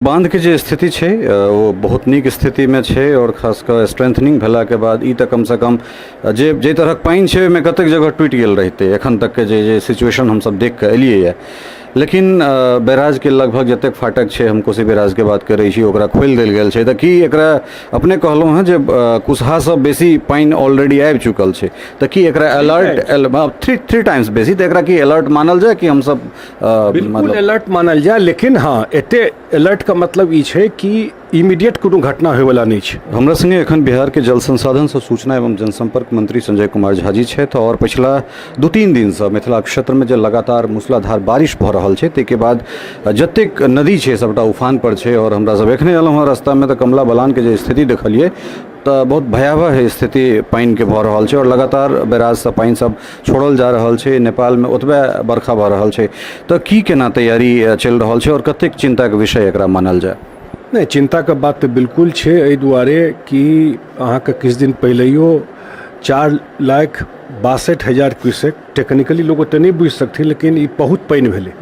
बांध के जे स्थिति छै वो बहुत नीक स्थिति में छै और खासकर स्ट्रेंथनिंग भेला के बाद ई तक कम से कम जे तरह पानि छै ओहिमे कतेक जगह टूटि गेल रहितै एखन तक के जे सिचुएशन हम सब देख के एलियै है। लेकिन बैराज के लगभग जतेक फाटक छै हम कोसी बैराज के बात करै छी ओकरा खोलि देल गेल छै। तऽ की एकरा अपने कहलहुँ हैं जे कुसहा से बेसी पानि ऑलरेडी आबि चुकल छै तऽ की एकरा अलर्ट थ्री टाइम्स बेसी तऽ एकरा की अलर्ट मानल जाए कि हम सब बिल्कुल अलर्ट मानल जाए। लेकिन हाँ एते अलर्ट का मतलब ई छै कि इमीडिएट कोनो घटना होयवला नहीं छै। हमरा संगे एखन बिहार के जल संसाधन से सूचना एवं जनसंपर्क मंत्री संजय कुमार झा जी छथि और पिछला 2-3 दिन से मिथिला क्षेत्र में जे लगातार मूसलाधार बारिश भऽ रहल छै ताहिके बाद जतेक नदी छै सबटा उफान पर छै और हमरा सब एखने एलहुँ हँ रास्ता में तऽ कमला बलान के जे स्थिति देखलियै तऽ बहुत भयावह स्थिति पानि के भऽ रहल छै और लगातार बैराज से पानि सब छोड़ल जा रहल छै। नेपाल में ओतबे बरखा भऽ रहल छै तऽ की केना तैयारी चलि रहल छै और कतेक चिंता के विषय एकरा मानल जाए? नहीं चिंता का बात तो बिल्कुल है एहि दुआरे कि अहाँके किछु दिन पहिलैयो 4,62,000 क्यूसेक टेक्निकली लोग तो नहीं बुझि सकथिन लेकिन ई बहुत पानि भेलै।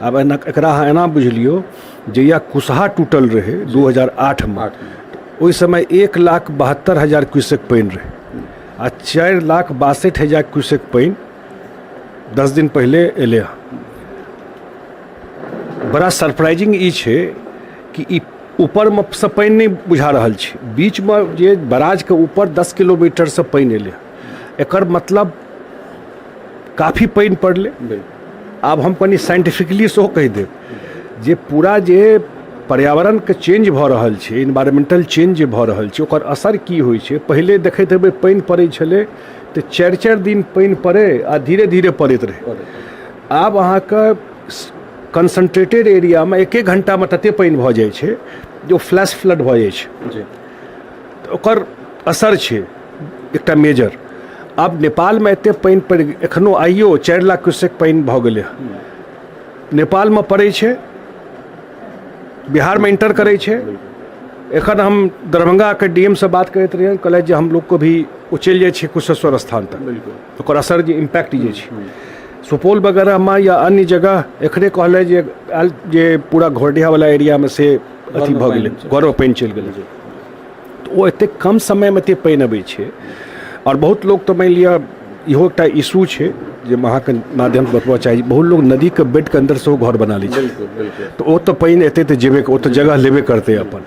आब एकरा अहाँ एना बुझलियो जहिया कुसहा टूटल रहे 2008 में ओहि समय 1,72,000 क्यूसेक पानि रहे आ 4,62,000 क्यूसेक पानि 10 दिन पहले एलै। बड़ा सरप्राइजिंग ई छै कि ई ऊपर में से पानि नहीं बुझा रहल छै, बीच में जे बराज के ऊपर 10 किलोमीटर से पानि एलै एकर मतलब काफ़ी पानि पड़लै। आब हम कनी साइंटिफिकली सेहो कहि देब जे पूरा जे पर्यावरण के चेंज भऽ रहल छै इन्वायरमेंटल चेंज जे भऽ रहल छै ओकर असर की होइ छै। पहिले देखैत हेबै पानि पड़ै छलै तऽ 4-4 दिन पानि पड़ै आ धीरे धीरे पड़ैत रहै। आब अहाँके कंसंट्रेटेड एरिया में 1-1 घंटा में तते पानि भऽ जाइ छै जो फ्लैश फ्लड भऽ जाइ छै तऽ ओकर असर छै एकटा मेजर। आब नेपाल में एते पानि पड़ि एखनो आइयो 4 लाख क्यूसेक पानि भऽ गेलै। नेपाल में पड़ै छै, बिहार में इंटर करे छे। एखन हम दरभंगा के डीएम से बात करते रहे, कहले जे हम लोग को भी चलि जाइ छै कुशेश्वर स्थान तक ओकर असर जे इम्पैक्ट जे छै सुपौल वगैरह में या अन्य जगह एखने कहले जे पूरा घोरडिया वाला एरिया में से अथी भऽ गेलै घरो पानि चलि गेलै। तऽ ओ एते कम समय में एते पानि अबै छै और बहुत लोग तो मान लिया इहो एकटा इशू छै जे अहाँ के माध्यम से बतबा चाही। बहुत लोग नदी के बेड के अंदर से घर बना लै छै तो ओ तो पानि एते तऽ जेबे ओ तो जगह लेबे करते अपन।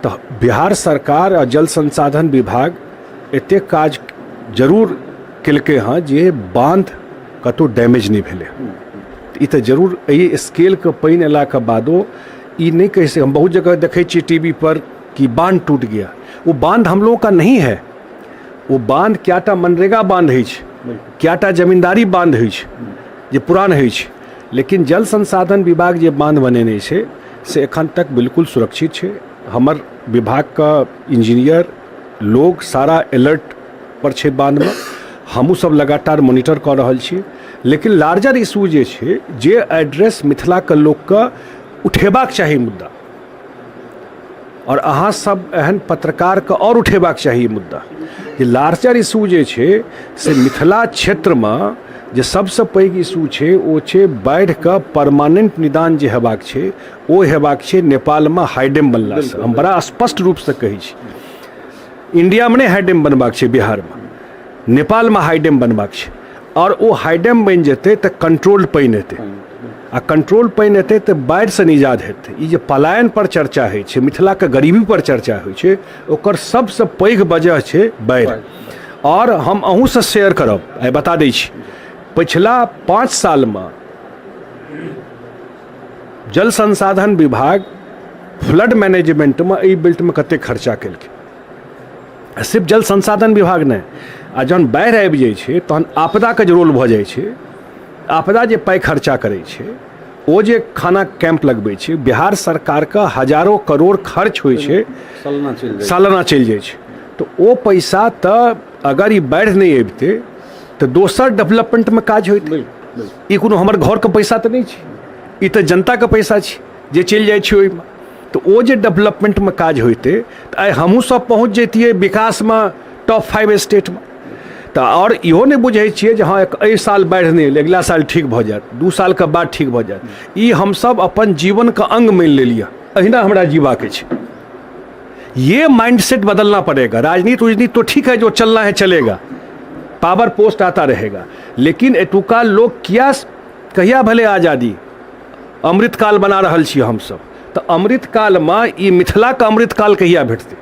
तो बिहार सरकार और जल संसाधन विभाग एते काज जरूर केलकै हँ जे बांध कतौ डैमेज नहीं भेले। ई तो जरूर ये स्केल के पानि अयला के बादो ई नहीं कह सके। हम बहुत जगह देखे छी टीवी पर कि बांध टूट गया, वो बांध हम लोगों का नहीं है। वो बांध क्याटा मनरेगा बांध है, क्याटा जमींदारी बांध है जे पुरान है, लेकिन जल संसाधन विभाग जे बांध बनेने छै से एखन तक बिल्कुल सुरक्षित है। हमर विभाग का इंजीनियर लोग सारा अलर्ट पर छै बांध में, हमू सब लगातार मॉनिटर कर रहल छी। लेकिन लार्जर इशू जे छै जे एड्रेस मिथिला के लोग के उठेबाक चाही मुद्दा और अहाँ सब एहन पत्रकार के और उठेबाक चाही मुद्दा जे लार्जर इशू जे छै से मिथिला क्षेत्र में जे सबसे पैघ इशू छै ओ छै बाढ़ि के परमानेंट निदान जे हेबाक छै ओ हेबाक छै नेपाल में हाइडेम बनला से। हम बड़ा स्पष्ट रूप से कहै छी इंडिया में नहीं हाइडेम बनबाक छै, बिहार में नेपाल में हाइडेम बनबाक छै और ओ हाइडेम बनि जेतै तऽ कंट्रोल्ड पानि हेतै आ कंट्रोल पानि हेतै तऽ बाढ़ि से निजात हेतै। ई जे पलायन पर चर्चा होइ छै, मिथिला के गरीबी पर चर्चा होइ छै, ओकर सबसे पैघ वजह छै बाढ़ि। और हम अहूँ से शेयर करब, आइ बता दै छी पिछला 5 साल में जल संसाधन विभाग फ्लड मैनेजमेंट में एहि बेल्ट में कते खर्चा केलकै। सिर्फ जल संसाधन विभाग नहीं, आ जहन बाढ़ि आबि जाइ छै तहन आपदा के जे रोल भऽ जाइ छै, आपदा जे पाइ खर्चा करै छै ओ जे खाना कैंप लगबै छै, बिहार सरकार का हजारों करोड़ खर्च होइ छै, सालाना चलि जाइ छै। तो ओ पैसा तऽ अगर ई बाढ़ि नहीं अबितै तऽ दोसर डेवलपमेंट में काज होइतै। ई कोनो हमर घर के पैसा तऽ नहीं छै, ई तऽ जनता के पैसा छै जे चलि जाइ छै ओहिमे। तो ओ जे डेवलपमेंट में काज होइतै तऽ आइ हमहूँ सब पहुँच जैतियै विकास में टॉप 5 स्टेट में। तो और इहो नहीं बुझे छिए जे हाँ एहि साल बाढ़ि नहीं अगला साल ठीक भऽ जायत, 2 साल के बाद ठीक भऽ जायत। ई हम सब अपन जीवन का अंग मान लेलिए। अहिना हमरा जीवा के छे। ये माइंडसेट बदलना पड़ेगा। राजनीति उजनीति तो ठीक है, जो चलना है चलेगा, पावर पोस्ट आता रहेगा, लेकिन एतुका लोग किया कहिया भले आज़ादी अमृत काल बना रहल छी हम सब, तो अमृत काल में ई मिथिला का अमृत काल कहिया भेटते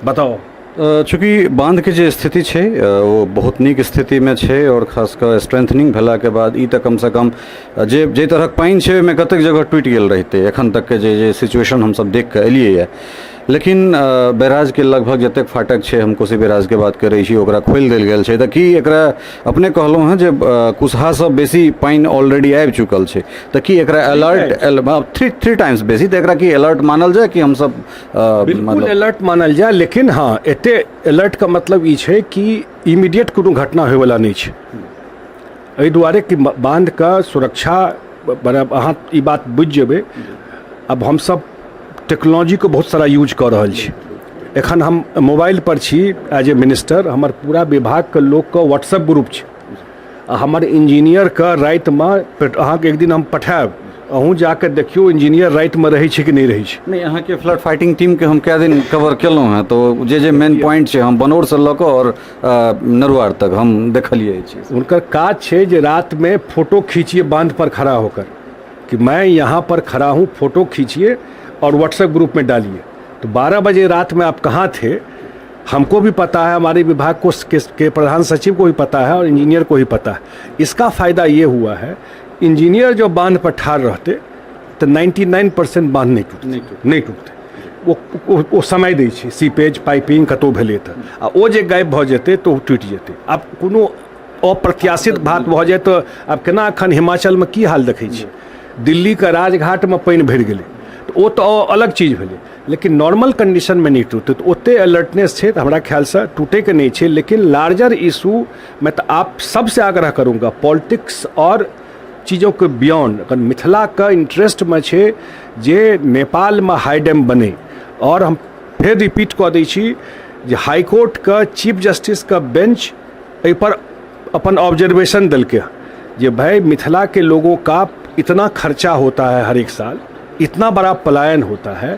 बताओ। चूँकि बांध के जे स्थिति छै वो बहुत नीक स्थिति में छै और खास कर स्ट्रेंथनिंग भेला के बाद ई तक कम से कम जे तरह पानि छै ओहिमे कतेक जगह टूटि गेल रहितै, एखन तक के जे सिचुएशन हम सब देख के एलियै है। लेकिन बैराज के लगभग जतेक फाटक छै, हम कोसी बैराज के बात करै छी, ओकरा खोलि देल गेल छै। तऽ की एकरा अपने कहलहुँ हैं जे कुसहा से बेसी पानि ऑलरेडी आबि चुकल छै, तऽ की एकरा अलर्ट थ्री टाइम्स बेसी, तऽ एकरा की अलर्ट मानल जाए कि हम सब बिल्कुल अलर्ट मानल जाए। लेकिन हाँ, एते अलर्ट का मतलब ई छै कि इमीडिएट कोनो घटना होय वाला नहीं छै। एहि दुआरे कि बांध का सुरक्षा अहाँ ई बात बुझि जेबै। अब हम सब टेक्नोलॉजी को बहुत सारा यूज कर रहल छी। एखन हम मोबाइल पर छी एज ए मिनिस्टर, हमर पूरा विभाग के लोग का व्हाट्सएप ग्रुप छै। हमर इंजीनियर का रात में अहाँ के एक दिन हम पठायब, अहूँ जाकर देखियो इंजीनियर रात में रहे छै कि नहीं रहे छै। नहीं, अहाँ के फ्लड फाइटिंग टीम के हम कए दिन कवर केलहुँ हैं, तो जे मेन पॉइंट छै हम बनौर से लऽ कऽ और नरुआर तक हम देखलिए छी। उनका काज छै जे रात में फोटो खींचिए बांध पर खड़ा होकर कि मैं यहाँ पर खड़ा हूँ, फोटो खींचिए और व्हाट्सएप ग्रुप में डालिए। तो 12 बजे रात में आप कहाँ थे हमको भी पता है, हमारे विभाग को के प्रधान सचिव को भी पता है और इंजीनियर को भी पता है। इसका फ़ायदा ये हुआ है, इंजीनियर जो बांध पर ठाड़ रहते तो 99% बांध नहीं टूटते। वो समय दै छै, सीपेज पाइपिंग कतौ भेलै तऽ आ ओ जे गायब भऽ जेतै तऽ ओ टूटि जेतै। आब कोनो अप्रत्याशित बात भऽ जाए तऽ आब केना एखन हिमाचलमे की हाल देखै छी, दिल्लीके राजघाटमे पानि भरि गेलै, तो वो तो अलग चीज़ भेलै। लेकिन नॉर्मल कंडीशन में नहीं टूटे, तो ओते अलर्टनेस है, हमारा ख्याल से टूटे के नहीं है। लेकिन लार्जर इशू मैं तो आप सबसे आग्रह करूँगा, पॉलिटिक्स और चीज़ों के बियॉन्ड, अगर मिथिला का इंटरेस्ट में है जे नेपाल में हाई डैम बने। और हम फिर रिपीट कऽ दै छी जे हाई कोर्ट का चीफ जस्टिस का बेंच एहि पर अपन ऑब्जर्वेशन दिलके जे भाई मिथिला के लोगों का इतना खर्चा होता है हर एक साल, इतना बड़ा पलायन होता है,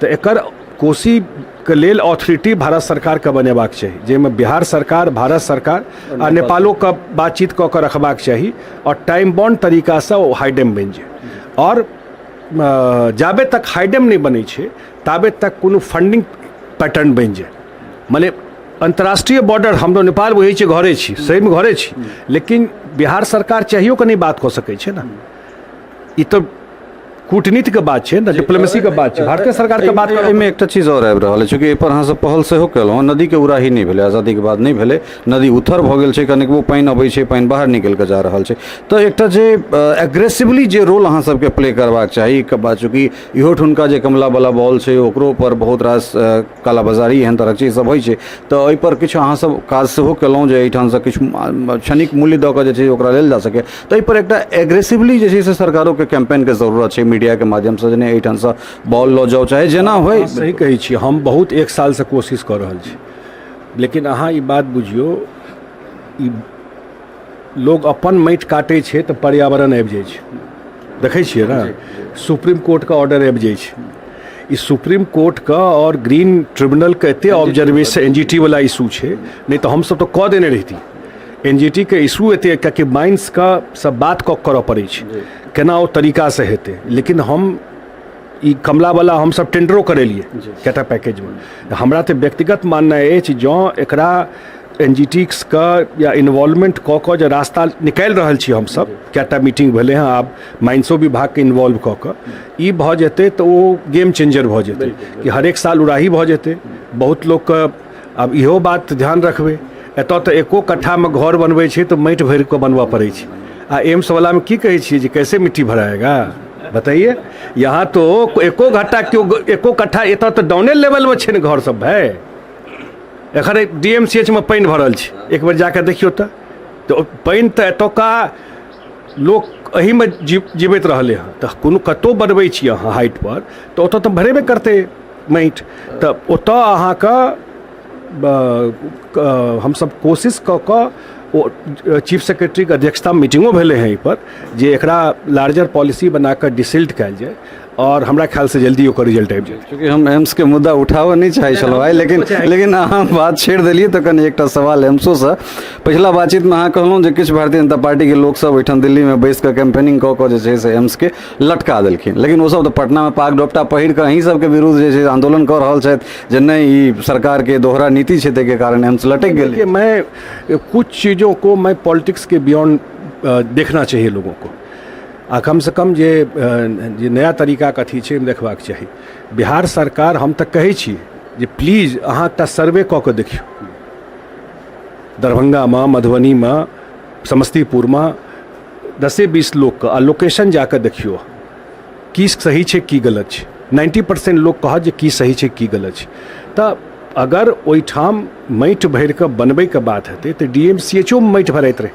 तो एकर कोसी के लेल अथॉरिटी भारत सरकार का बनेबाक चाहिए, जाहिमे बिहार सरकार, भारत सरकार आ नेपालो का बातचीत कऽ कऽ रखबाक चाही और टाइम बाउंड तरीका से ओ हाई डैम बनि जाए। और जाबे तक हाई डैम नहीं बनै छै ताबे तक कोनो फंडिंग पैटर्न बनि जाए। माने अंतर्राष्ट्रीय बॉर्डर हम नेपाल बुझै छियै घरे छी, सहीमे घरे छी, लेकिन बिहार सरकार चाहियो के नहीं बात कऽ सकै छै ना। ई तो कूटनीति के बात है ना, डिप्लोमेसी के बात है, भारतीय सरकार के बात। में एक चीज और आबि रहल है, चूँकि एहि पर अहाँ सब पहल सेहो केलहुँ, नदी के उराही नहीं भेलै, आजादी के बाद नहीं भेलै, नदी उथर भऽ गेल छै, कनिकबो पानि अबै छै, पानि बाहर निकल के जा रहल छै। तो एकटा जे एग्रेसिवली जे रोल अहाँ सबके प्ले करबाक चाही, चूँकि इहो ठुनका जे कमला वाला बॉल छै ओकरो पर बहुत रास कालाबाजारी एहन तरहक चीज सब होइ छै, तऽ एहि पर किछु अहाँ सब काज सेहो केलहुँ जे एहिठाम से किछु क्षणिक मूल्य दऽ कऽ जे छै ओकरा लेल जा सके। तऽ एहि पर एकटा एग्रेसिवली जे छै से सरकारों के कैंपेन के जरूरत छै, मीडिया के माध्यम से जेना एहिठाम से बॉल लऽ जाओ चाहे जेना होय। सही कहै छी, हम बहुत एक साल से कोशिश कर रहल छी, लेकिन अहाँ ई बात बुझियो, ई लोग अपन माटि काटै छै तऽ पर्यावरण आबि जाइ छै, देखै छियै ना, सुप्रीम कोर्ट का ऑर्डर आबि जाइ छै। ई सुप्रीम कोर्ट का और ग्रीन ट्रिब्यूनल के एते ऑब्जर्वेशन एनजीटी वाला इशू छै, नहीं तो हम सब तो कह देने रहिती। एनजीटी के इशू एते कि माइंस का सब बात कऽ करऽ पड़ै छै, केना ओ तरीका से हेतै। लेकिन हम ई कमला वाला हम सब टेंडरो करेलिए कएटा पैकेज में। हमरा तो व्यक्तिगत मानना अछि जँ एकरा एनजीटी का या इन्वॉल्वमेंट कऽ कऽ जे रास्ता निकालि रहल छी हम सब, कएटा मीटिंग भेलै हैं, आब माइंसो विभाग के इन्वॉल्व कऽ कऽ ई भऽ जेतै तऽ ओ गेम चेंजर भऽ जेतै कि हर एक साल उड़ाही भऽ जेतै। बहुत लोग के अब इहो बात ध्यान रखबै, एतऽ तऽ एको कट्ठा में घर बनबै छै तऽ माटि भरि कऽ बनबऽ पड़ै छै। आ एम्स वाला में की कहे छिए जी कैसे मिट्टी भराएगा बताइए। यहाँ तो एको घट्टा क्यों एको कट्ठा, एतऽ तो डाउने लेवल में छे घर सब भाई। एखन डीएमसीएच में पानि भरल छै, एक बेर जाके देखियो तो पानि तो एतुका लोग एही में जीवित रहले हैं। तो कोनो कतौ बनबै छी अहाँ हाइट पर तो ओतऽ तो भरेबे करते माटि, तो ओतऽ अहाँके हम सब कोशिश कऽ कऽ ओ चीफ सेक्रेटरी के अध्यक्षता मीटिंगों भेले हैं पर जे एकरा लार्जर पॉलिसी बनाकर डिसिल्ट कयल जाए और हमरा ख्याल से जल्दी ओकर रिजल्ट आबि जाएत। क्योंकि हम एम्स के मुद्दा उठाबऽ नहीं चाहे छलहुँ आइ, लेकिन अहाँ बात छेड़ देलियै तऽ कनि एकटा सवाल एम्सो से। पिछला बातचीत में अहाँ कहलहुँ जे किछु भारतीय जनता पार्टी के लोक सब ओहिठाम दिल्ली में बैस कऽ कैंपेनिंग कऽ कऽ जे छै से एम्स के लटका देलखिन, लेकिन ओ सब तऽ पटना में पाग डोपटा पहिर कऽ अहीं सबके विरुद्ध जे छै आंदोलन कऽ रहल छथि जे नहीं ई सरकार के दोहरा नीति छै ताहि के कारण एम्स लटक गेलै। देखिए, मैं कुछ चीज़ों को मैं पॉलिटिक्स के बियॉन्ड देखना चाहिए लोगों को। आ कम से कम जे नया तरीका कथी छै देखबाक चाही। बिहार सरकार हम तऽ कहै छी जे प्लीज अहाँ एकटा सर्वे कऽ कऽ देखियौ, दरभंगा में, मधुबनी में, समस्तीपुर में 10-20 लोग के आ लोकेशन जाकर देखियो की सही छै की गलत छै। 90% लोग कहत जे की सही छै की गलत छै। तऽ अगर ओहिठाम माटि भरि कऽ बनबैके बात हेतै तऽ DMCHO में माटि भरैत रहे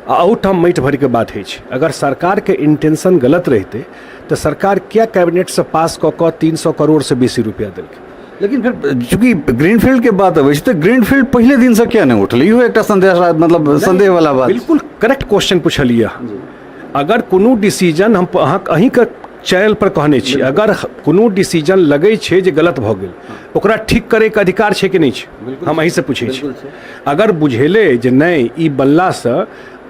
आ ओहिठाम माटि भरिके बात होइ छै। अगर सरकार के इंटेंशन गलत रहते तो सरकार क्या कैबिनेट से पास कऽ कऽ 300 करोड़ से बेसी रुपया देलकै। लेकिन फिर चूंकि ग्रीनफील्ड के बात अबै छै तऽ ग्रीनफील्ड पहले दिन से किया नहीं उठल, इहो एकटा संदेह वाला बात। बिल्कुल करेक्ट क्वेश्चन पूछलिए। अगर कोनो डिसीजन हम अहीं के चैनल पर कहने छी, अगर कोनो डिसीजन लगे छै जे गलत भऽ गेल ओकरा ठीक करे के अधिकार छै कि नहीं छै, हम अहीं से पूछे छी। अगर बुझेले जे नहीं ई बनला से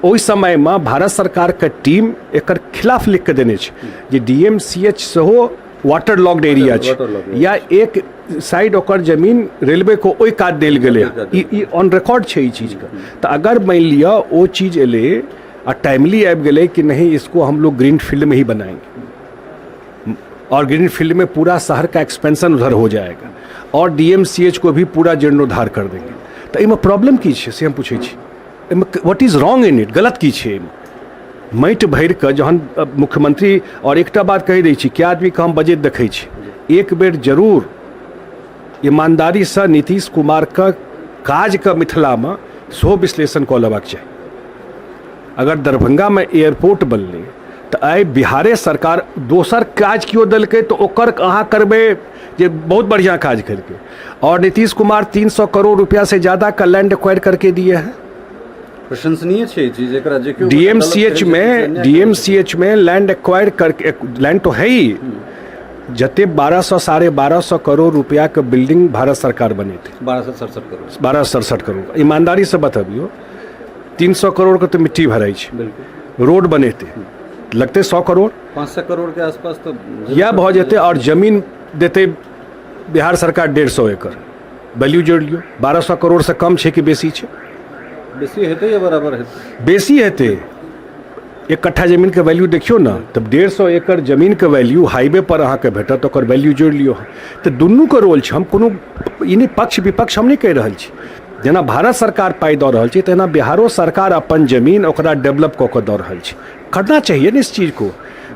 ओहि समय में भारत सरकार के टीम एकर खिलाफ लिख के देने छै जे DMCH सेहो वाटर लॉक्ड एरिया छै या एक साइड ओकर जमीन रेलवे को ओहि काट देल गेलै, ई ऑन रिकॉर्ड छै ई चीज का। तो अगर मान लिया वो चीज एले और टाइमली आबि गेलै कि नहीं इसको हम लोग ग्रीन फील्ड में ही बनाएंगे और ग्रीन फील्ड में पूरा शहर का एक्सपेंशन उधर हो जाएगा और DMCH को भी पूरा जीर्णोद्धार कर देंगे, तो इमे प्रॉब्लम की छै से हम पूछे छी। What is wrong in it, गलत की छै। माटि भरि कऽ जहन मुख्यमंत्री और एकटा बात कहि दै छी कि आदमी के हम बजट देखै छी, एक बेर जरूर ईमानदारी से नीतीश कुमार के काज के मिथिला में सेहो विश्लेषण कऽ लेबाक चाही। अगर दरभंगा में एयरपोर्ट बनलै तऽ आइ बिहारे सरकार दोसर काज कियो देलकै तऽ ओकर अहाँ करबै जे बहुत बढ़िया काज करके। और नीतीश कुमार 300 करोड़ रुपया से ज़्यादा का लैंड एक्वायर करके दिए हैं। प्रशंसनीय छै चीज एकरा जे केओ DMCH में लैंड एक्वायर करके, लैंड तो है ही, जते 1200-1250 करोड़ रुपया के बिल्डिंग भारत सरकार बने थे। 1267 करोड़ ईमानदारी से बतबियो। 300 करोड़ के तो मिट्टी भराई छै, रोड बने थे लगते 100 करोड़ 500 करोड़ के आसपास तो यह भऽ जेते। और जमीन देते बिहार सरकार 150 एकड़, वैल्यू जोड़ लियो। 1200 करोड़ से कम छै कि बेसी छै? बेसी हेतै या बराबर हेतै? बेसी हेतै। एक कट्ठा जमीन के वैल्यू देखियो ना, तब 150 एकड़ जमीन के वैल्यू हाईवे पर अहाँ के भेटत, ओकर वैल्यू जोड़ लियो। तो दुनू के रोल छै। हम कोनो ई पक्ष विपक्ष हम नहीं कहि रहल छी। जेना भारत सरकार पाई दऽ रहल छै तेना बिहारो सरकार अपन जमीन ओकरा डेवलप कऽ के दऽ रहल छै। करना चाहिए ना इस चीज़ को।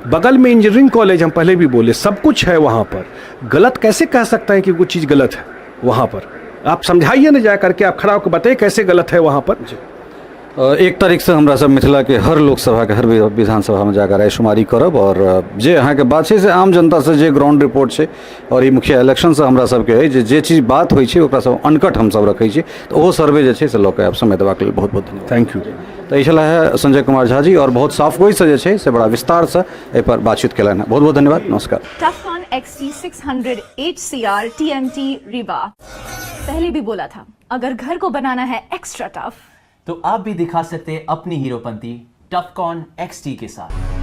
बगल में इंजीनियरिंग कॉलेज, हम पहले भी बोले, सब कुछ है वहाँ पर। गलत कैसे कह सकते हैं कि कुछ चीज़ गलत है वहाँ पर? आप समझाइए ना जा करके, आप खड़ा होकर बताइए कैसे गलत है वहाँ पर। 1 तारीख से हमरा सब मिथिला के हर लोकसभा के हर विधानसभा में जाकर रायशुमारी करब और जे अहाँ के बात छै से आम जनता से जे ग्राउंड रिपोर्ट छै और ई मुखिया इलेक्शन से हमरा सब के जे चीज बात होइ छै ओकरा सब अनकट हम सब रखै छी, तो वो सर्वे जे छै से लऽ के आप समय देबाक लेल बहुत बहुत धन्यवाद। Thank you. तो ई छला है संजय कुमार झा जी और बहुत साफ गोई से जे छै से बड़ा विस्तार से एहि पर बातचीत केलनि हैं। बहुत बहुत धन्यवाद, नमस्कार। टफकॉन XT 600 HCR TMT रिवा। पहले भी बोला था, अगर घर को बनाना है एक्स्ट्रा टफ तो आप भी दिखा सकते हैं अपनी हीरोपंती टफकॉन XT के साथ।